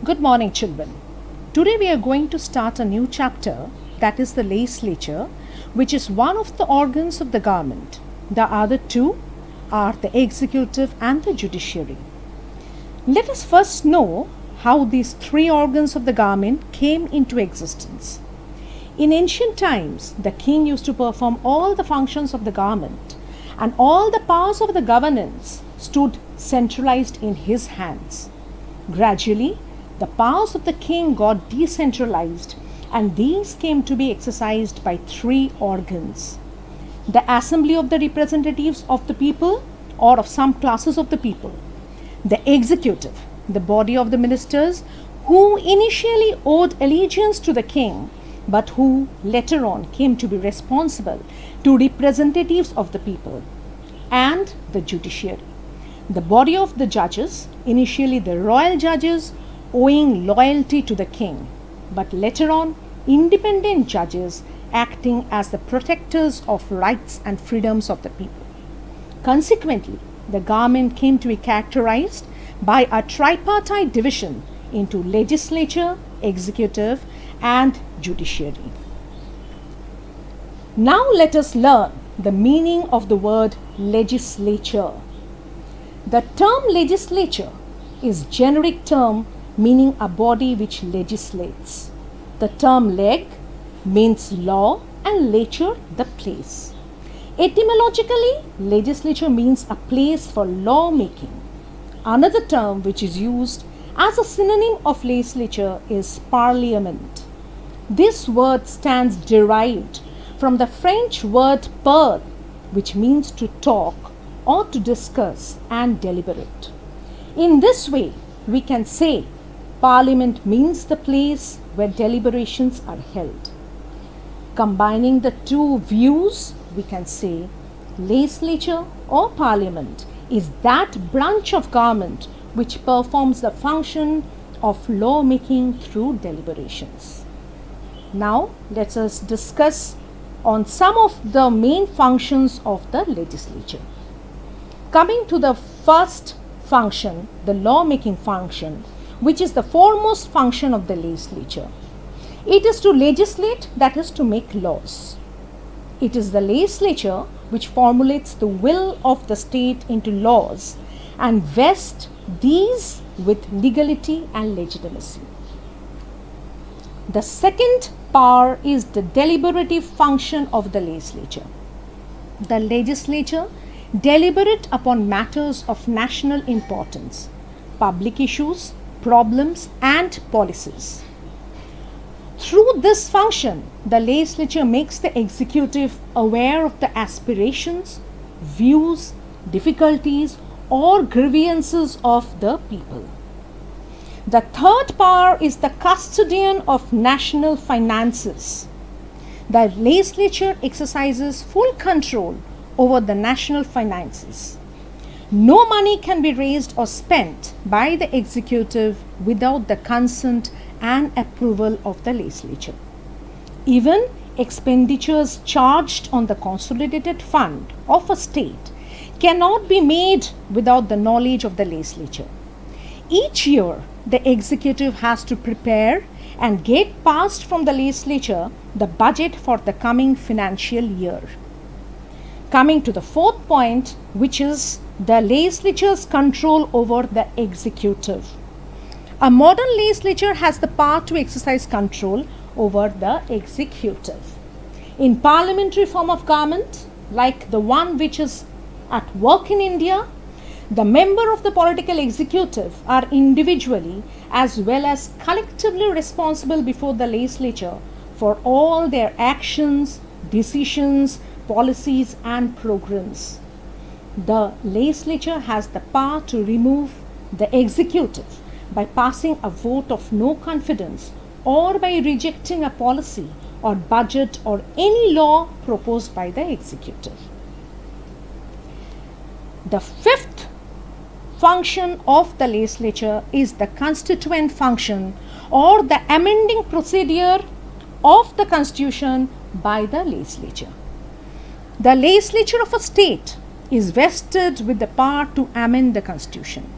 Good morning, children. Today we are going to start a new chapter, that is the legislature, which is one of the organs of the government. The other two are the executive and the judiciary. Let us first know how these three organs of the government came into existence. In ancient times, the king used to perform all the functions of the government, and all the powers of the governance stood centralized in his hands. Gradually, the powers of the king got decentralized, and these came to be exercised by three organs: the assembly of the representatives of the people or of some classes of the people, the executive, the body of the ministers who initially owed allegiance to the king but who later on came to be responsible to representatives of the people, and the judiciary, the body of the judges, initially the royal judges owing loyalty to the king, but later on independent judges acting as the protectors of rights and freedoms of the people. Consequently, the government came to be characterized by a tripartite division into legislature, executive, and judiciary. Now let us learn the meaning of the word legislature. The term legislature is generic term meaning a body which legislates. The term leg means law and lature the place. Etymologically, legislature means a place for law making. Another term which is used as a synonym of legislature is parliament. This word stands derived from the French word parle, which means to talk or to discuss and deliberate. In this way, we can say Parliament means the place where deliberations are held. Combining the two views, we can say legislature or parliament is that branch of government which performs the function of law making through deliberations. Now let us discuss on some of the main functions of the legislature. Coming to the first function, the law making function, which is the foremost function of the legislature. It is to legislate, that is to make laws. It is the legislature which formulates the will of the state into laws and vests these with legality and legitimacy. The second power is the deliberative function of the legislature. The legislature deliberate upon matters of national importance, public issues, problems, and policies. Through this function, the legislature makes the executive aware of the aspirations, views, difficulties, or grievances of the people. The third power is the custodian of national finances. The legislature exercises full control over the national finances. No money can be raised or spent by the executive without the consent and approval of the legislature. Even expenditures charged on the consolidated fund of a state cannot be made without the knowledge of the legislature. Each year, the executive has to prepare and get passed from the legislature the budget for the coming financial year. Coming to the fourth point, which is the legislature's control over the executive. A modern legislature has the power to exercise control over the executive. In parliamentary form of government, like the one which is at work in India, the member of the political executive are individually as well as collectively responsible before the legislature for all their actions, decisions, policies, and programs. The legislature has the power to remove the executive by passing a vote of no confidence or by rejecting a policy or budget or any law proposed by the executive. The fifth function of the legislature is the constituent function or the amending procedure of the constitution by the legislature. The legislature of a state is vested with the power to amend the constitution.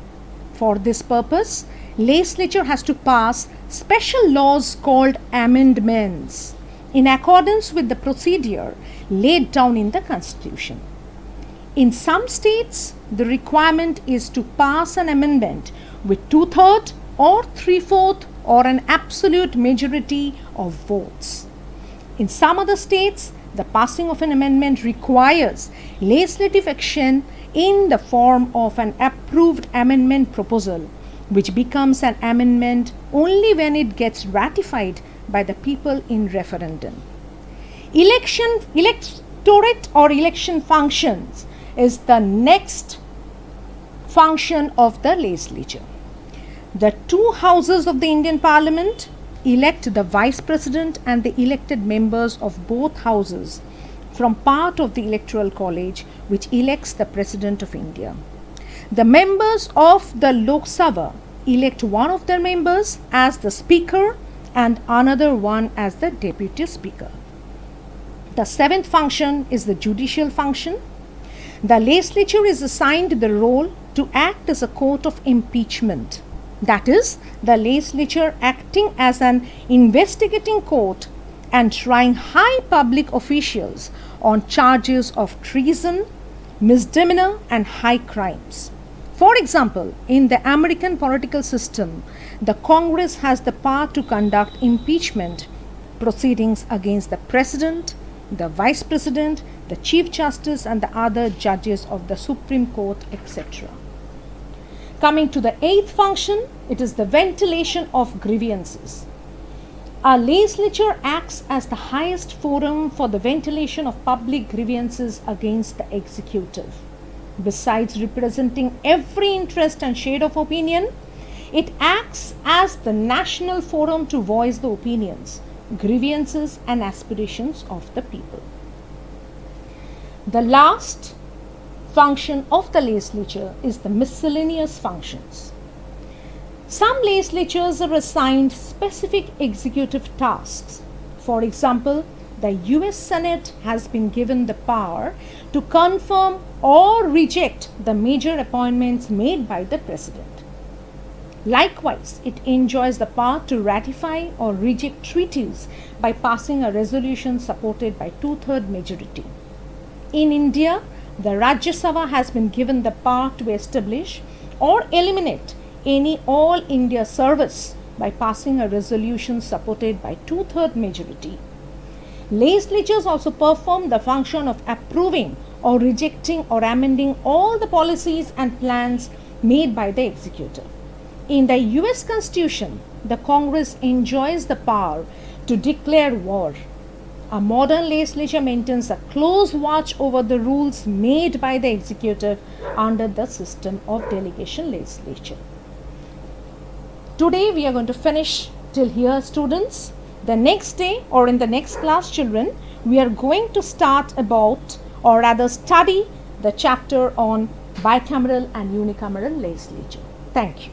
For this purpose, legislature has to pass special laws called amendments in accordance with the procedure laid down in the Constitution. In some states, the requirement is to pass an amendment with 2/3 or 3/4 or an absolute majority of votes. In some other states, the passing of an amendment requires legislative action in the form of an approved amendment proposal, which becomes an amendment only when it gets ratified by the people in referendum. Electorate or election functions is the next function of the legislature. The two houses of the Indian Parliament elect the Vice President and the elected members of both houses from part of the Electoral College, which elects the President of India. The members of the Lok Sabha elect one of their members as the Speaker and another one as the Deputy Speaker. The seventh function is the judicial function. The legislature is assigned the role to act as a court of impeachment. That is, the legislature acting as an investigating court and trying high public officials on charges of treason, misdemeanor, and high crimes. For example, in the American political system, the Congress has the power to conduct impeachment proceedings against the President, the Vice President, the Chief Justice, and the other judges of the Supreme Court, etc. Coming to the eighth function, it is the ventilation of grievances. A legislature acts as the highest forum for the ventilation of public grievances against the executive. Besides representing every interest and shade of opinion, it acts as the national forum to voice the opinions, grievances, and aspirations of the people. The last function of the legislature is the miscellaneous functions. Some legislatures are assigned specific executive tasks. For example, the US Senate has been given the power to confirm or reject the major appointments made by the President. Likewise, it enjoys the power to ratify or reject treaties by passing a resolution supported by 2/3 majority. In India, the Rajya Sabha has been given the power to establish or eliminate any All India service by passing a resolution supported by 2/3 majority. Legislatures also perform the function of approving or rejecting or amending all the policies and plans made by the executive. In the US Constitution, the Congress enjoys the power to declare war. A modern legislature maintains a close watch over the rules made by the executive under the system of delegation legislature. Today we are going to finish till here, students. The next day or in the next class, children, we are going to start about, or rather study, the chapter on bicameral and unicameral legislature. Thank you.